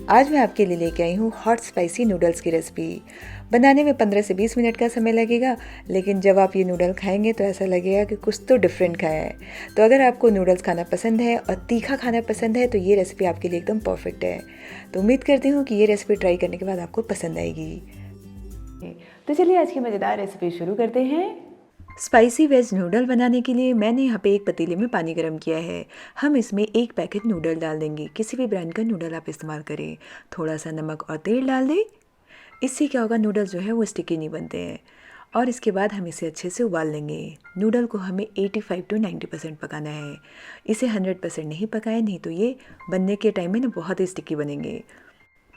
आज मैं आपके लिए लेके आई हूँ हॉट स्पाइसी नूडल्स की रेसिपी। बनाने में 15 से 20 मिनट का समय लगेगा, लेकिन जब आप ये नूडल खाएंगे तो ऐसा लगेगा कि कुछ तो डिफरेंट खाया है। तो अगर आपको नूडल्स खाना पसंद है और तीखा खाना पसंद है तो ये रेसिपी आपके लिए एकदम परफेक्ट है। तो उम्मीद करती हूँ कि ये रेसिपी ट्राई करने के बाद आपको पसंद आएगी। तो चलिए आज की मज़ेदार रेसिपी शुरू करते हैं। स्पाइसी वेज नूडल बनाने के लिए मैंने यहाँ पे एक पतीले में पानी गर्म किया है। हम इसमें एक पैकेट नूडल डाल देंगे। किसी भी ब्रांड का नूडल आप इस्तेमाल करें। थोड़ा सा नमक और तेल डाल दें। इससे क्या होगा, नूडल्स जो है वो स्टिकी नहीं बनते हैं। और इसके बाद हम इसे अच्छे से उबाल लेंगे। नूडल को हमें 85 to 90% पकाना है। इसे 100% नहीं पकाएं, नहीं तो ये बनने के टाइम में ना बहुत ही स्टिकी बनेंगे।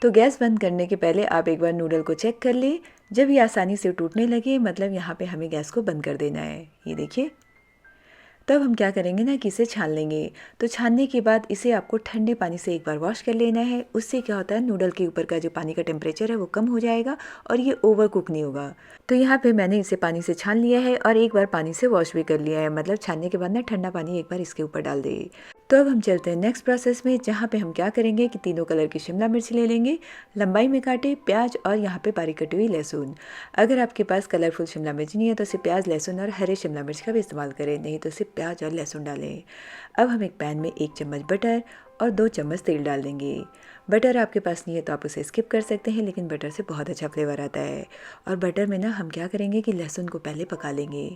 तो गैस बंद करने के पहले आप एक बार नूडल को चेक कर लें। जब ये आसानी से टूटने लगे मतलब यहाँ पे हमें गैस को बंद कर देना है। ये देखिए। तब हम क्या करेंगे ना कि इसे छान लेंगे। तो छानने के बाद इसे आपको ठंडे पानी से एक बार वॉश कर लेना है। उससे क्या होता है, नूडल के ऊपर का जो पानी का टेम्परेचर है वो कम हो जाएगा और ये ओवर कुक नहीं होगा। तो यहाँ पे मैंने इसे पानी से छान लिया है और एक बार पानी से वॉश भी कर लिया है। मतलब छानने के बाद ना ठंडा पानी एक बार इसके ऊपर डाल दे। तो अब हम चलते हैं नेक्स्ट प्रोसेस में, जहाँ पे हम क्या करेंगे कि तीनों कलर की शिमला मिर्च ले लेंगे, लंबाई में काटे, प्याज और यहाँ पे बारीक कटी हुई लहसुन। अगर आपके पास कलरफुल शिमला मिर्च नहीं है तो सिर्फ प्याज, लहसुन और हरे शिमला मिर्च का भी इस्तेमाल करें, नहीं तो सिर्फ प्याज और लहसुन डालें। अब हम एक पैन में 1 चम्मच बटर और 2 चम्मच तेल डाल देंगे। बटर आपके पास नहीं है तो आप उसे स्किप कर सकते हैं, लेकिन बटर से बहुत अच्छा फ्लेवर आता है। और बटर में ना हम क्या करेंगे कि लहसुन को पहले पका लेंगे।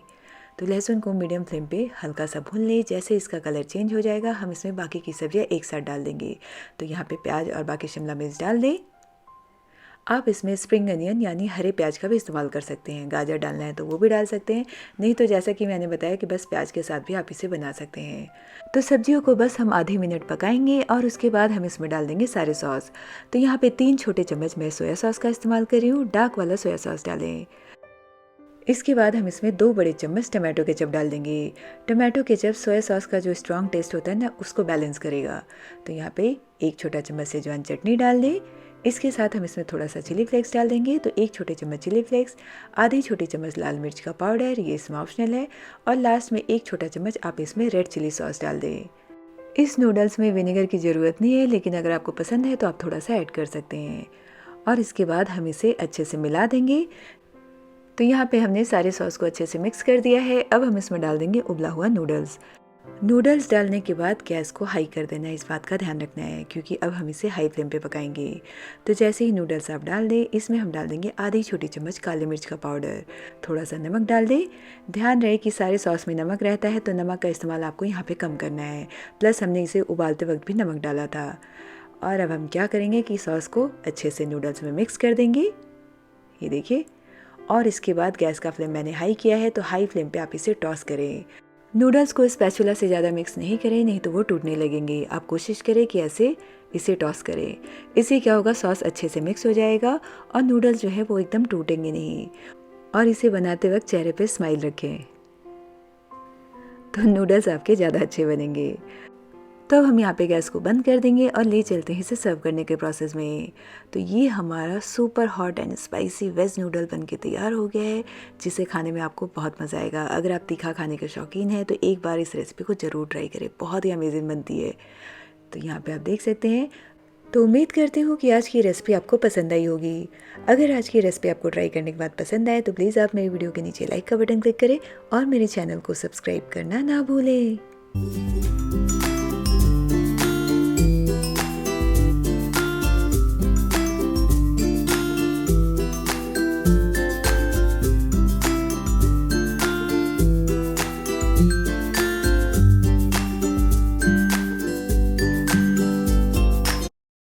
तो लहसुन को मीडियम फ्लेम पे हल्का सा भून लें। जैसे इसका कलर चेंज हो जाएगा हम इसमें बाकी की सब्जियां एक साथ डाल देंगे। तो यहाँ पे प्याज और बाकी शिमला मिर्च डाल दें। आप इसमें स्प्रिंग अनियन यानी हरे प्याज का भी इस्तेमाल कर सकते हैं। गाजर डालना है तो वो भी डाल सकते हैं, नहीं तो जैसा कि मैंने बताया कि बस प्याज के साथ भी आप इसे बना सकते हैं। तो सब्जियों को बस हम आधे मिनट पकाएंगे और उसके बाद हम इसमें डाल देंगे सारे सॉस। तो यहाँ पे 3 छोटे चम्मच मैं सोया सॉस का इस्तेमाल कर रही हूँ। डार्क वाला सोया सॉस डालें। इसके बाद हम इसमें 2 बड़े चम्मच टमाटो केचप डाल देंगे। टमाटो केचप सोया सॉस का जो स्ट्रॉन्ग टेस्ट होता है ना उसको बैलेंस करेगा। तो यहाँ पे 1 छोटा चम्मच सेजवान चटनी डाल दें। इसके साथ हम इसमें थोड़ा सा चिली फ्लेक्स डाल देंगे। तो 1 छोटे चम्मच चिली फ्लेक्स, आधी छोटी चम्मच लाल मिर्च का पाउडर, ये इसमें ऑप्शनल है। और लास्ट में 1 छोटा चम्मच आप इसमें रेड चिली सॉस डाल दें। इस नूडल्स में विनेगर की ज़रूरत नहीं है, लेकिन अगर आपको पसंद है तो आप थोड़ा सा ऐड कर सकते हैं। और इसके बाद हम इसे अच्छे से मिला देंगे। तो यहाँ पे हमने सारे सॉस को अच्छे से मिक्स कर दिया है। अब हम इसमें डाल देंगे उबला हुआ नूडल्स। नूडल्स डालने के बाद गैस को हाई कर देना है, इस बात का ध्यान रखना है क्योंकि अब हम इसे हाई फ्लेम पे पकाएंगे। तो जैसे ही नूडल्स आप डाल दें, इसमें हम डाल देंगे आधी छोटी चम्मच काली मिर्च का पाउडर, थोड़ा सा नमक डाल दें। ध्यान रहे कि सारे सॉस में नमक रहता है तो नमक का इस्तेमाल आपको यहाँ पे कम करना है। प्लस हमने इसे उबालते वक्त भी नमक डाला था। और अब हम क्या करेंगे कि सॉस को अच्छे से नूडल्स में मिक्स कर देंगे। ये देखिए। और इसके बाद गैस का फ्लेम मैंने हाई किया है, तो हाई फ्लेम पे आप इसे टॉस करें। नूडल्स को स्पैचुला से ज़्यादा मिक्स नहीं करें, नहीं तो वो टूटने लगेंगे। आप कोशिश करें कि ऐसे इसे टॉस करें। इससे क्या होगा, सॉस अच्छे से मिक्स हो जाएगा और नूडल्स जो है वो एकदम टूटेंगे नहीं। और इसे बनाते वक्त चेहरे पे स्माइल रखें तो नूडल्स आपके ज़्यादा अच्छे बनेंगे। तो हम यहाँ पे गैस को बंद कर देंगे और ले चलते हैं इसे सर्व करने के प्रोसेस में। तो ये हमारा super hot and spicy veg noodle बनके तैयार हो गया है, जिसे खाने में आपको बहुत मज़ा आएगा। अगर आप तीखा खाने के शौकीन हैं तो एक बार इस रेसिपी को ज़रूर ट्राई करें, बहुत ही अमेजिंग बनती है। तो यहाँ पे आप देख सकते हैं। तो उम्मीद करती हूँ कि आज की रेसिपी आपको पसंद आई होगी। अगर आज की रेसिपी आपको ट्राई करने के बाद पसंद आए तो प्लीज़ आप मेरी वीडियो के नीचे लाइक का बटन क्लिक करें और मेरे चैनल को सब्सक्राइब करना ना भूलें।